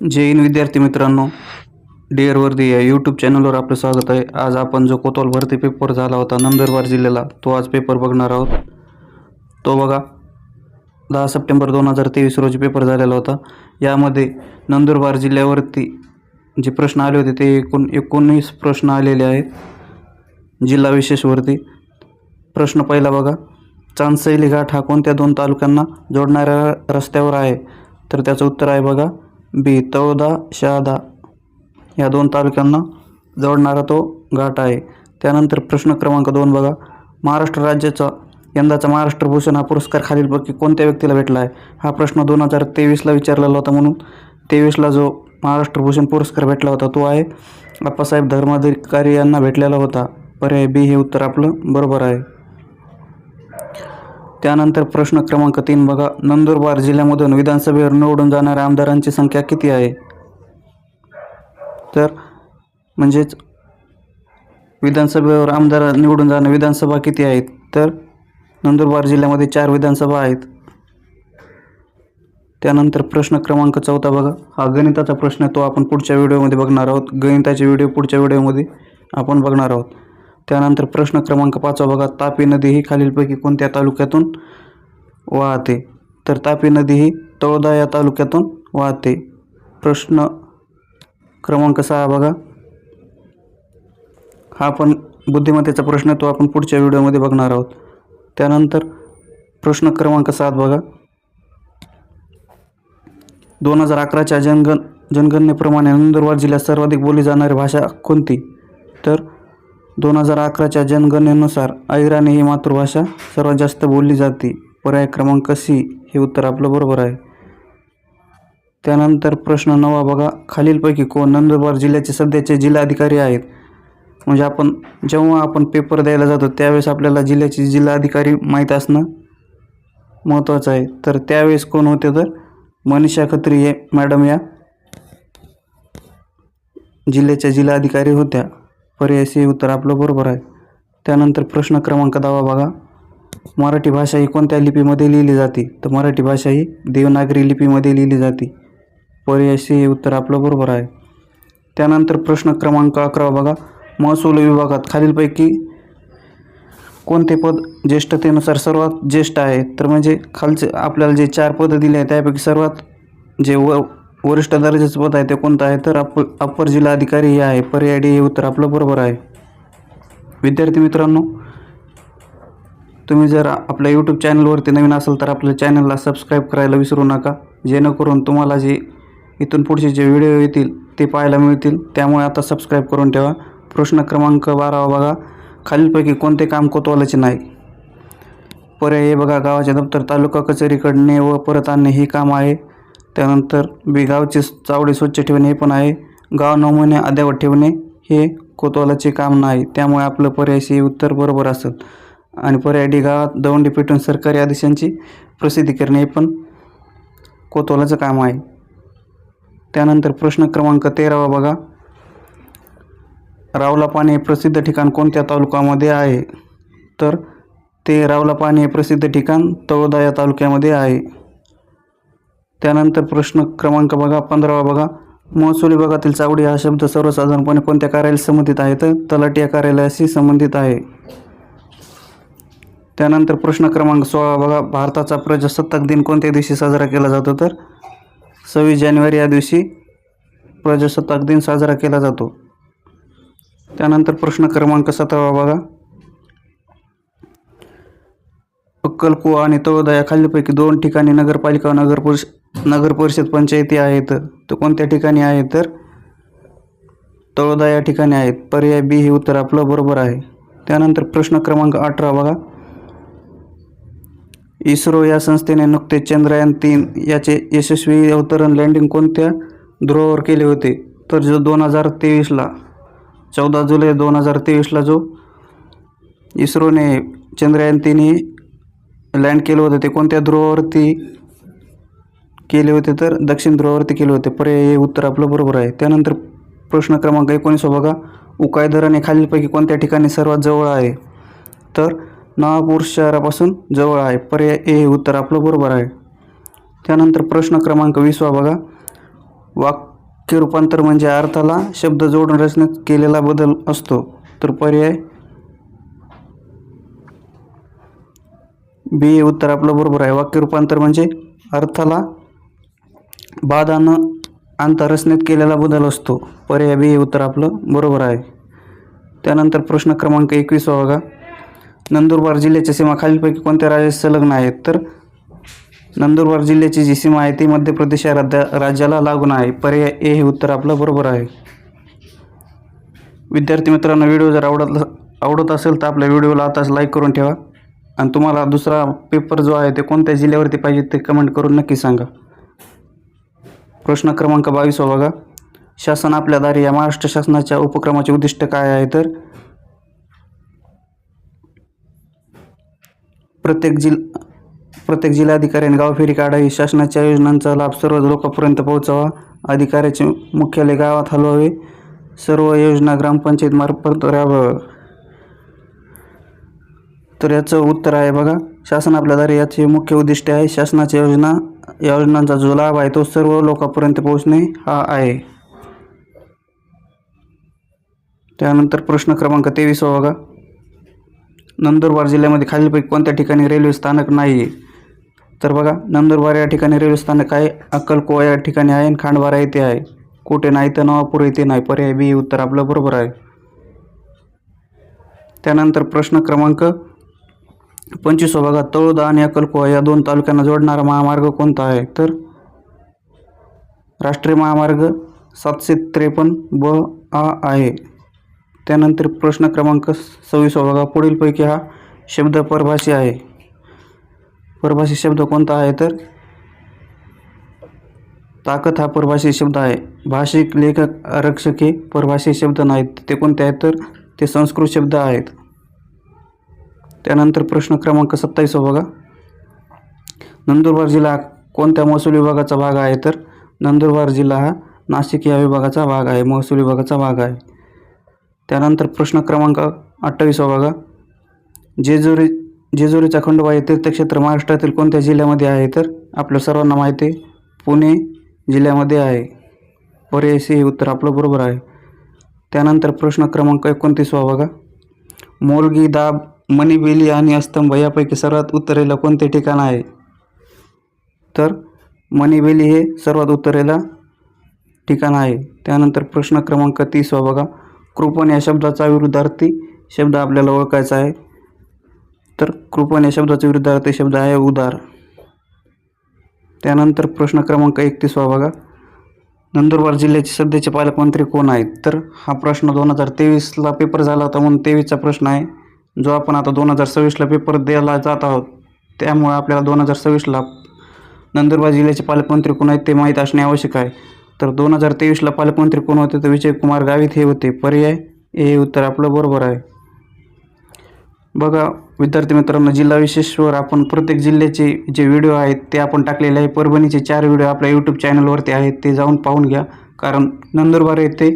जय हिंद विद्यार्थी मित्रांनो, डिअर वर्दी या यूट्यूब चॅनलवर आपलं स्वागत आहे। आज आपण जो कोतवाल भरती पेपर झाला होता नंदुरबार जिल्ह्याला, तो आज पेपर बघणार आहोत। तो बघा 10 सप्टेंबर 2023 रोजी पेपर झालेला होता। यामध्ये नंदुरबार जिल्ह्यावरती जे प्रश्न आले होते ते 19 प्रश्न आलेले आहेत जिल्हा विशेषवरती। प्रश्न पहिला बघा, चांदसैली घाट हा कोणत्या दोन तालुक्यांना जोडणाऱ्या रस्त्यावर आहे? तर त्याचं उत्तर आहे बघा बी, तळोदा शहादा या दोन तालुक्यांना जोडणारा तो घाट आहे। त्यानंतर प्रश्न क्रमांक 2 बघा, महाराष्ट्र राज्याचा यंदाचा महाराष्ट्र भूषण हा पुरस्कार खालीलपैकी कोणत्या व्यक्तीला भेटला आहे? हा प्रश्न 2023ला विचारलेला होता, म्हणून 23ला जो महाराष्ट्र भूषण पुरस्कार भेटला होता तो आहे आप्पासाहेब धर्माधिकारी यांना भेटलेला होता। पर्याय बी हे उत्तर आपलं बरोबर आहे। त्यानंतर प्रश्न क्रमांक 3 बघा, नंदुरबार जिल्ह्यामधून विधानसभेवर निवडून जाणाऱ्या आमदारांची संख्या किती आहे? तर म्हणजेच विधानसभेवर आमदार निवडून जाणाऱ्या विधानसभा किती आहेत? तर नंदुरबार जिल्ह्यामध्ये 4 विधानसभा आहेत। त्यानंतर प्रश्न क्रमांक 4 बघा, हा गणिताचा प्रश्न आहे, तो आपण पुढच्या व्हिडिओमध्ये बघणार आहोत। गणिताचे व्हिडिओ पुढच्या व्हिडिओमध्ये आपण बघणार आहोत। त्यानंतर प्रश्न क्रमांक 5 बघा, तापी नदी ही खालीलपैकी कोणत्या तालुक्यातून वाहते? तर तापी नदी ही तळोदा या तालुक्यातून वाहते। प्रश्न क्रमांक 6 बघा, हा पण बुद्धिमत्तेचा प्रश्न आहे, तो आपण पुढच्या व्हिडिओमध्ये बघणार आहोत। त्यानंतर प्रश्न क्रमांक 7 बघा, 2011च्या जनगणनेप्रमाणे नंदुरबार जिल्ह्यात सर्वाधिक बोलली जाणारी भाषा कोणती? तर 2011च्या जनगणनेनुसार अहिराणी ही मातृभाषा सर्वात जास्त बोलली जाते। पर्याय क्रमांक सी हे उत्तर आपलं बरोबर आहे। त्यानंतर प्रश्न 9 बघा, खालीलपैकी कोण नंदुरबार जिल्ह्याचे सध्याचे जिल्हाधिकारी आहेत? म्हणजे जेव्हा आपण पेपर द्यायला जातो त्यावेळेस आपल्याला जिल्ह्याचे जिल्हाधिकारी माहीत असणं महत्त्वाचं आहे। तर त्यावेळेस कोण होते? तर मनीषा खत्री हे मॅडम या जिल्ह्याच्या जिल्हाधिकारी होत्या। पर्याय सी उत्तर आपलं बरोबर आहे। त्यानंतर प्रश्न क्रमांक 10 बघा, मराठी भाषा ही कोणत्या लिपीमध्ये लिहिली जाते? तर मराठी भाषा ही देवनागरी लिपीमध्ये लिहिली जाते। पर्याय सी हे उत्तर आपलं बरोबर आहे। त्यानंतर प्रश्न क्रमांक 11 बघा, महसूल विभागात खालीलपैकी कोणते पद ज्येष्ठतेनुसार सर्वात ज्येष्ठ आहे? तर म्हणजे खालचे आपल्याला जे 4 पदं दिले आहेत त्यापैकी सर्वात जे वरिष्ठ दर्जाचं पद आहे ते कोणतं आहे? तर अप्पर जिल्हाधिकारी हे आहे। पर्याय डी हे उत्तर आपलं बरोबर आहे। विद्यार्थी मित्रांनो, तुम्ही जर आपल्या यूट्यूब चॅनलवरती नवीन असाल तर आपल्या चॅनलला सबस्क्राईब करायला विसरू नका, जेणेकरून तुम्हाला जे इथून पुढचे जे व्हिडिओ येतील ते पाहायला मिळतील। त्यामुळे आता सबस्क्राईब करून ठेवा। प्रश्न क्रमांक 12 बघा, खालीलपैकी कोणते काम कोतवालाचे नाही? पर्याय हे बघा, गावाचे दप्तर तालुका कचेरीकडे ने व परत आणणे हे काम आहे। त्यानंतर बी, गावचे चावडी स्वच्छ ठेवणे हे पण आहे। गाव नमुने अद्यावत ठेवणे हे कोतवालाचे काम नाही, त्यामुळे आपलं पर्याय सी उत्तर बरोबर असेल। आणि पर्याय डी, गावात दवंडी पेटून सरकारी आदेशांची प्रसिद्धी करणे हे पण कोतवालाचं काम आहे। त्यानंतर प्रश्न क्रमांक 13 बघा, रावलापाणी हे प्रसिद्ध ठिकाण कोणत्या तालुक्यामध्ये आहे? तर ते रावलापाणी हे प्रसिद्ध ठिकाण तळोदा या तालुक्यामध्ये आहे। त्यानंतर प्रश्न क्रमांक बघा 15 बघा, महसूल विभागातील चावडी हा शब्द सर्वसाधारणपणे कोणत्या कार्यालयाशी संबंधित आहे? तर तलाठी या कार्यालयाशी संबंधित आहे। त्यानंतर प्रश्न क्रमांक 16 बघा, भारताचा प्रजासत्ताक दिन कोणत्या दिवशी साजरा केला जातो? तर 26 जानेवारी या दिवशी प्रजासत्ताक दिन साजरा केला जातो। त्यानंतर प्रश्न क्रमांक 17 बघा, अक्कलकुवा आणि तळोदा या खालीलपैकी 2 ठिकाणी नगरपालिका व नगर परिषद पंचायती आहेत, तर कोणत्या ठिकाणी आहेत? तर तळोदा या ठिकाणी आहेत। पर्याय बी हे उत्तर आपलं बरोबर आहे। त्यानंतर प्रश्न क्रमांक 18 बघा, इस्रो या संस्थेने नुकतेच चंद्रयान 3 याचे यशस्वी अवतरण लँडिंग कोणत्या ध्रुवावर केले होते? तर जो 2023ला 14 जुलै 2023ला जो इस्रोने चंद्रयान 3 ही लँड केलं होतं ते कोणत्या ध्रुवावरती केले होते? तर दक्षिण ध्रुवावरती केले होते। पर्याय हे उत्तर आपलं बरोबर आहे। त्यानंतर प्रश्न क्रमांक 19 बघा, उकाई धरण हे खालीलपैकी कोणत्या ठिकाणी सर्वात जवळ आहे? तर नवापूर शहरापासून जवळ आहे। पर्याय ए हे उत्तर आपलं बरोबर आहे। त्यानंतर प्रश्न क्रमांक 20 बघा, वाक्य रूपांतर म्हणजे अर्थाला शब्द जोडून रचनेत केलेला बदल असतो. तर पर्याय बी हे उत्तर आपलं बरोबर आहे. वाक्य रूपांतर म्हणजे अर्थाला बाधा न आणता रचनेत केलेला बदल असतो. पर्याय बी हे उत्तर आपलं बरोबर आहे. त्यानंतर प्रश्न क्रमांक 21 बघा. नंदुरबार जिल्ह्याची सीमा खालीलपैकी कोणत्या राज्याशी संलग्न आहे? तर नंदुरबार जिल्ह्याची जी सीमा आहे ती मध्य प्रदेश या राज्याला लागून आहे. पर्याय ए हे उत्तर आपलं बरोबर आहे. विद्यार्थी मित्रांनो, व्हिडिओ जर आवडत असेल तर आपल्या व्हिडिओला आताच लाईक करून ठेवा आणि तुम्हाला दुसरा पेपर जो आहे ते कोणत्या जिल्ह्यावरती पाहिजे ते कमेंट करून नक्की सांगा. प्रश्न क्रमांक 22 बघा. शासन आपल्या दारी या महाराष्ट्र शासनाच्या उपक्रमाचे उद्दिष्ट काय आहे? तर प्रत्येक जिल्हाधिकाऱ्यांनी गावफेरी काढावी, शासनाच्या योजनांचा लाभ सर्व लोकांपर्यंत पोहोचावा, अधिकाऱ्याचे मुख्यालय गावात हलवावे, सर्व योजना ग्रामपंचायत मार्फत राबवाव्या. तर याचं उत्तर आहे बघा, शासन आपल्या दारी याचे मुख्य उद्दिष्ट आहे. शासनाच्या योजनांचा जो लाभ आहे तो सर्व लोकांपर्यंत पोहोचणे हा आहे. त्यानंतर प्रश्न क्रमांक 23 बघा. नंदुरबार जिल्ह्यामध्ये खालीलपैकी कोणत्या ठिकाणी रेल्वे स्थानक नाही? तर बघा, नंदुरबार या ठिकाणी रेल्वे स्थानक आहे, अक्कलकोवा या ठिकाणी आहे आणि खांडबारा येथे आहे. कुठे नाही तर नवापूर येथे नाही. पर्याय बी उत्तर आपलं बरोबर आहे. त्यानंतर प्रश्न क्रमांक 25 बघा. तळोदा आणि अक्कलकोवा या दोन तालुक्यांना जोडणारा महामार्ग कोणता आहे? तर राष्ट्रीय महामार्ग 753 ब आ आहे. त्यानंतर प्रश्न क्रमांक 26 बघा. पुढीलपैकी हा शब्द परभाषी आहे. परभाषी शब्द कोणता आहे? तर ताकद हा परभाषी शब्द आहे. भाषिक, लेखक, आरक्षक हे परभाषी शब्द नाहीत. ते कोणते आहेत? तर ते संस्कृत शब्द आहेत. त्यानंतर प्रश्न क्रमांक 27 बघा. नंदुरबार जिल्हा कोणत्या महसूल विभागाचा भाग आहे? तर नंदुरबार जिल्हा हा नाशिक या विभागाचा भाग आहे, महसूल विभागाचा भाग आहे. त्यानंतर प्रश्न क्रमांक 28 बघा. जेजुरीचा खंडोबा हे तीर्थक्षेत्र महाराष्ट्रातील कोणत्या जिल्ह्यामध्ये आहे? तर आपल्या सर्वांना माहिती आहे, पुणे जिल्ह्यामध्ये आहे. पर्याय सी हे उत्तर आपलं बरोबर आहे. त्यानंतर प्रश्न क्रमांक 29 बघा. मोलगी, दाब, मणिबेली आणि अस्तंभ यापैकी सर्वात उत्तरेला कोणते ठिकाण आहे? तर मणिबेली हे सर्वात उत्तरेला ठिकाण आहे. त्यानंतर प्रश्न क्रमांक 30 बघा. कृपण या शब्दाचा विरुद्धार्थी शब्द आपल्याला ओळखायचा आहे. तर कृपण या शब्दाचा विरुद्धार्थी शब्द आहे उदार. त्यानंतर प्रश्न क्रमांक 31 बघा. नंदुरबार जिल्ह्याचे सध्याचे पालकमंत्री कोण आहेत? तर हा प्रश्न 2023ला पेपर झाला होता म्हणून 23चा प्रश्न आहे, जो आपण आता 2026ला पेपर द्यायला जात आहोत. त्यामुळे आपल्याला 2026ला नंदुरबार जिल्ह्याचे पालकमंत्री कोण आहेत ते माहीत असणे आवश्यक आहे. तर 2023ला पालकमंत्री कोण होते? तर विजयकुमार गावित हे होते. पर्याय हे उत्तर आपलं बरोबर आहे. बघा विद्यार्थी मित्रांनो, जिल्हा विशेषवर आपण प्रत्येक जिल्ह्याचे जे व्हिडिओ आहेत ते आपण टाकलेले आहे. परभणीचे 4 व्हिडिओ आपल्या यूट्यूब चॅनलवरती आहेत, ते जाऊन पाहून घ्या. कारण नंदुरबार येथे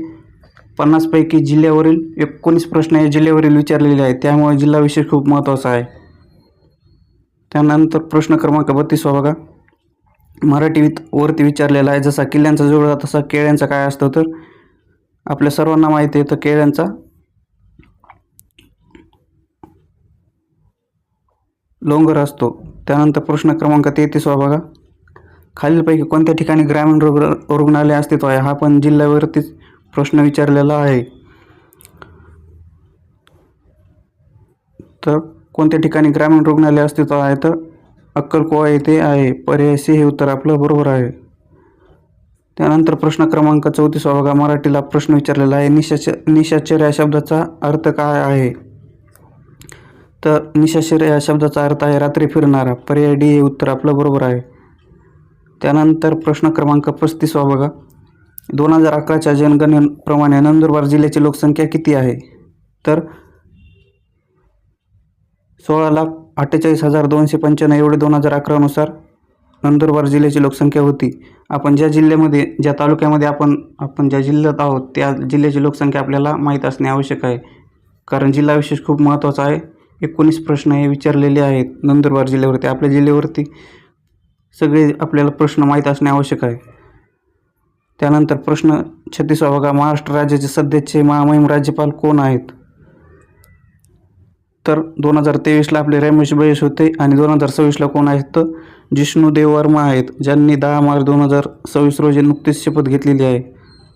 50 पैकी जिल्ह्यावरील 19 प्रश्न हे जिल्ह्यावरील विचारलेले आहेत. त्यामुळे जिल्हा विशेष खूप महत्त्वाचा आहे. त्यानंतर प्रश्न क्रमांक 32 बघा. मराठीवरती विचारलेला आहे. जसा किल्ल्यांचा जोडा तसा केळ्यांचा काय असतो? तर आपल्या सर्वांना माहिती आहे, तर केळ्यांचा लोंगर असतो. त्यानंतर प्रश्न क्रमांक 33 बघा. खालीलपैकी कोणत्या ठिकाणी ग्रामीण रुग्णालय अस्तित्व आहे? हा पण जिल्ह्यावरतीच प्रश्न विचारलेला आहे. तर कोणत्या ठिकाणी ग्रामीण रुग्णालय अस्तित्व आहे? तर अक्कलकोवा येथे आहे. पर्याय सी हे उत्तर आपलं बरोबर आहे. त्यानंतर प्रश्न क्रमांक 34 बघा. मराठीला प्रश्न विचारलेला आहे. निशाचर या शब्दाचा अर्थ काय आहे? तर निशाचर या शब्दाचा अर्थ आहे रात्री फिरणारा. पर्याय डी हे उत्तर आपलं बरोबर आहे. त्यानंतर प्रश्न क्रमांक 35 बघा. 2011च्या जनगणनेप्रमाणे नंदुरबार जिल्ह्याची लोकसंख्या किती आहे? तर 16,48,295 एवढी 2011नुसार नंदुरबार जिल्ह्याची लोकसंख्या होती. आपण ज्या तालुक्यामध्ये आपण ज्या जिल्ह्यात आहोत त्या जिल्ह्याची लोकसंख्या आपल्याला माहीत असणे आवश्यक आहे. कारण जिल्हा विशेष खूप महत्त्वाचा आहे. 19 प्रश्न हे विचारलेले आहेत नंदुरबार जिल्ह्यावरती. आपल्या जिल्ह्यावरती सगळे आपल्याला प्रश्न माहीत असणे आवश्यक आहे. त्यानंतर प्रश्न 36 बघा, महाराष्ट्र राज्याचे सध्याचे महामहिम राज्यपाल कोण आहेत? तर 2023ला आपले रमेश बैस होते आणि 2026ला कोण आहेत? तर जिष्णुदेव वर्मा आहेत, ज्यांनी 10 मार्च 2026 रोजी नुकतीच शपथ घेतलेली आहे.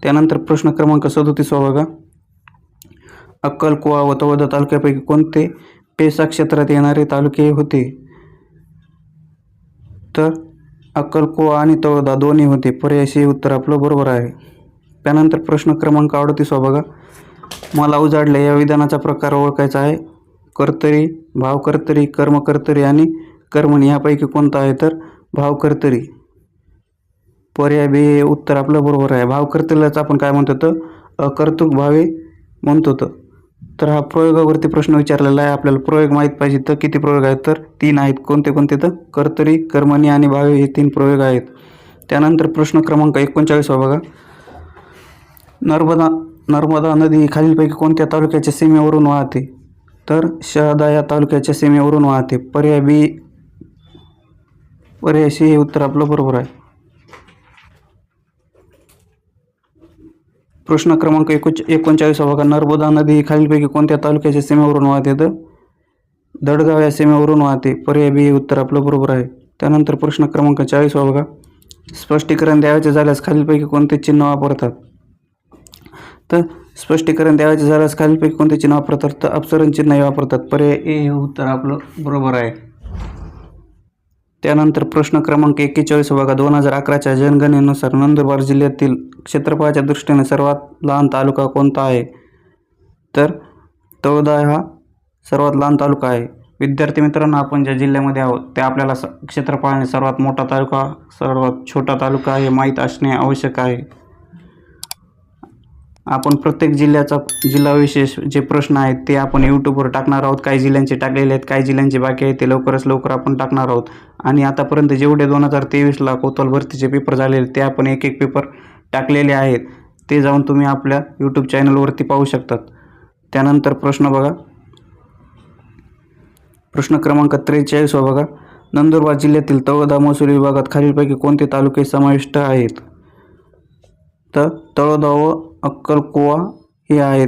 त्यानंतर प्रश्न क्रमांक 37 बघा, अक्कलकुवा व तळोदा तालुक्यापैकी कोणते पेसा क्षेत्रात येणारे तालुके होते? तर अक्कलकुवा आणि तळोदा दोन्ही होते. पर्याय सी उत्तर आपलं बरोबर आहे. त्यानंतर प्रश्न क्रमांक 38 बघा, मला उजाडले या विधानाचा प्रकार ओळखायचा आहे. कर्तरी, भावकर्तरी, कर्मकर्तरी आणि कर्मणी यापैकी कोणता आहे? तर भावकर्तरी. पर्याय बी हे उत्तर आपलं बरोबर आहे. भावकर्तरीलाच आपण काय म्हणतो? तर अकर्तृक भावे म्हणतो. तर हा प्रयोगावरती प्रश्न विचारलेला आहे. आपल्याला प्रयोग माहीत पाहिजे. तर किती प्रयोग आहेत? तर 3 आहेत. कोणते कोणते? तर कर्तरी, कर्मणी आणि भावे हे 3 प्रयोग आहेत. त्यानंतर प्रश्न क्रमांक 39 बघा, नर्मदा नदी खालीलपैकी कोणत्या तालुक्याच्या सीमेवरून वाहते? तर शहादा या तालुक्याच्या सीमेवरून वाहते. पर्याय सी हे उत्तर आपलं बरोबर आहे. प्रश्न क्रमांक 39 बघा, नर्मदा नदी खालीलपैकी कोणत्या तालुक्याच्या सीमेवरून वाहते? तर दडगाव या सीमेवरून वाहते. पर्याय बी हे उत्तर आपलं बरोबर आहे. त्यानंतर प्रश्न क्रमांक 40 बघा, स्पष्टीकरण द्यावयाचे झाल्यास खालीलपैकी कोणते चिन्ह वापरतात? तर स्पष्टीकरण द्यावयाचे झाल्यास खालीलपैकी कोणते चिन्ह वापरतात? तर अपसरण चिन्ह वापरतात. पर्याय ए हे उत्तर आपलं बरोबर आहे. त्यानंतर प्रश्न क्रमांक 41 बघा, 2011च्या जनगणनेनुसार नंदुरबार जिल्ह्यातील क्षेत्रफळाच्या दृष्टीने सर्वात लहान तालुका कोणता आहे? तर तळोदा हा सर्वात लहान तालुका आहे. विद्यार्थी मित्रांनो, आपण ज्या जिल्ह्यामध्ये आहोत त्या आपल्याला क्षेत्रफळाने सर्वात मोठा तालुका, सर्वात छोटा तालुका हे माहीत असणे आवश्यक आहे. आपण प्रत्येक जिल्हाविशेष जे प्रश्न आहेत ते आपण यूट्यूबवर टाकणार आहोत. काही जिल्ह्यांचे टाकलेले आहेत, काही जिल्ह्यांचे बाकी आहेत. ते लवकर आपण टाकणार आहोत. आणि आतापर्यंत जेवढे 2023ला कोतवाल भरतीचे पेपर झालेले ते आपण एक पेपर टाकलेले आहेत. ते जाऊन तुम्ही आपल्या यूट्यूब चॅनलवरती पाहू शकतात. त्यानंतर प्रश्न बघा, प्रश्न क्रमांक 43 बघा, नंदुरबार जिल्ह्यातील तळोदा महसूल विभागात खालीलपैकी कोणते तालुके समाविष्ट आहेत? तर तळोदा व अक्कलकुवा हे आहेत.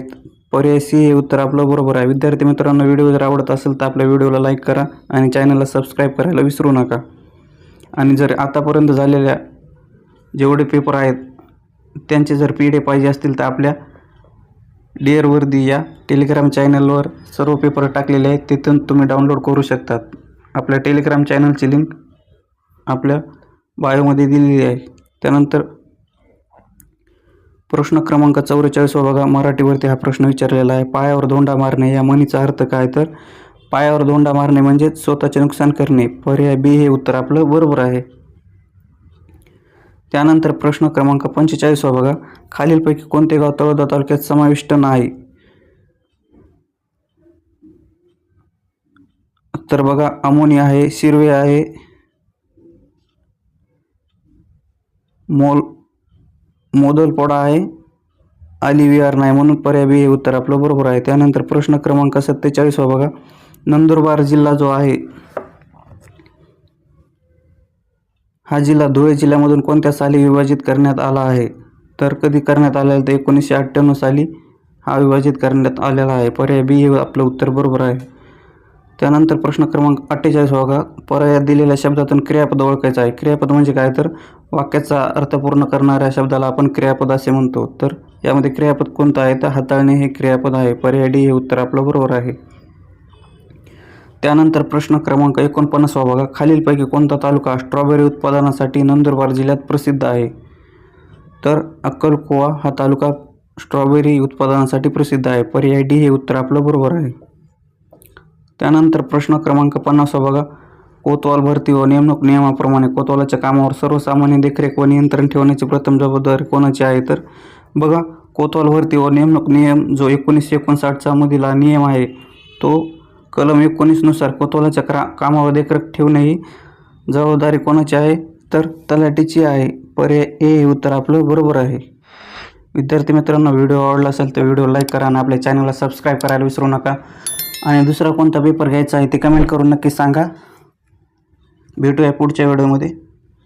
पर्याय सी हे उत्तर आपलं बरोबर आहे. विद्यार्थी मित्रांनो, व्हिडिओ जर आवडत असेल तर आपल्या व्हिडिओला लाईक करा आणि चॅनलला सबस्क्राईब करायला विसरू नका. आणि जर आतापर्यंत झालेल्या जेवढे पेपर आहेत त्यांचे जर PDF पाहिजे असतील तर आपल्या डिअर वर्दी या टेलिग्राम चॅनलवर सर्व पेपर टाकलेले आहेत. तिथून तुम्ही डाउनलोड करू शकतात. आपल्या टेलिग्राम चॅनलची लिंक आपल्या बायोमध्ये दिलेली आहे. त्यानंतर प्रश्न क्रमांक 44 बघा, मराठीवरती हा प्रश्न विचारलेला आहे. पायावर धोंडा मारणे या म्हणीचा अर्थ काय? तर पायावर धोंडा मारणे म्हणजे स्वतःचे नुकसान करणे. पर्याय बी हे उत्तर आपलं बरोबर आहे. त्यानंतर प्रश्न क्रमांक 45 बघा, खालीलपैकी कोणते गाव तळोदा तालुक्यात समाविष्ट नाही? तर बघा, अमोनी आहे, शिरवे आहे, मोदलपोडा आहे, आलिविहार नाही. म्हणून पर्याय बी हे उत्तर आपलं बरोबर आहे. त्यानंतर प्रश्न क्रमांक 47 बघा, नंदुरबार जिल्हा जो आहे हा जिल्हा धुळे जिल्ह्यामधून कोणत्या साली विभाजित करण्यात आला आहे? तर कधी करण्यात आलेला? तर 1998 साली हा विभाजित करण्यात आलेला आहे. पर्याय बी हे आपलं उत्तर बरोबर आहे. त्यानंतर प्रश्न क्रमांक 48 बघा, पर्यायात दिलेल्या शब्दातून क्रियापद ओळखायचं आहे. क्रियापद म्हणजे काय? तर वाक्याचा अर्थ पूर्ण करणाऱ्या शब्दाला आपण क्रियापद असे म्हणतो. तर यामध्ये क्रियापद कोणतं आहे? तर हाताळणे हे क्रियापद आहे. पर्याय डी हे उत्तर आपलं बरोबर आहे. त्यानंतर प्रश्न क्रमांक 49 बघा, खालीलपैकी कोणता तालुका स्ट्रॉबेरी उत्पादनासाठी नंदुरबार जिल्ह्यात प्रसिद्ध आहे? तर अक्कलकुवा हा तालुका स्ट्रॉबेरी उत्पादनासाठी प्रसिद्ध आहे. पर्याय डी हे उत्तर आपलं बरोबर आहे. त्यानंतर प्रश्न क्रमांक 50 बघा, कोतवाल भरती व नेमणूक नियमाप्रमाणे कोतवालाच्या कामावर सर्वसामान्य देखरेख व नियंत्रण ठेवण्याची प्रथम जबाबदारी कोणाची आहे? तर बघा, कोतवाल भरती व नेमणूक नियम जो 1959चा मधील नियम आहे तो कलम 19 नुसार कोतवालाच्या कामावर देखरेख ठेवणे ही जबाबदारी कोणाची आहे? तर तलाठीची आहे. पर्याय ए हे उत्तर आपलं बरोबर आहे. विद्यार्थी मित्रांनो, व्हिडिओ आवडला असेल तर व्हिडिओ लाईक करा आणि आपल्या चॅनलला सबस्क्राईब करायला विसरू नका. आणि दुसरा कोणता पेपर घ्यायचा आहे ते कमेंट करून नक्की सांगा. भेटूया पुढच्या व्हिडिओमध्ये.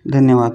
धन्यवाद.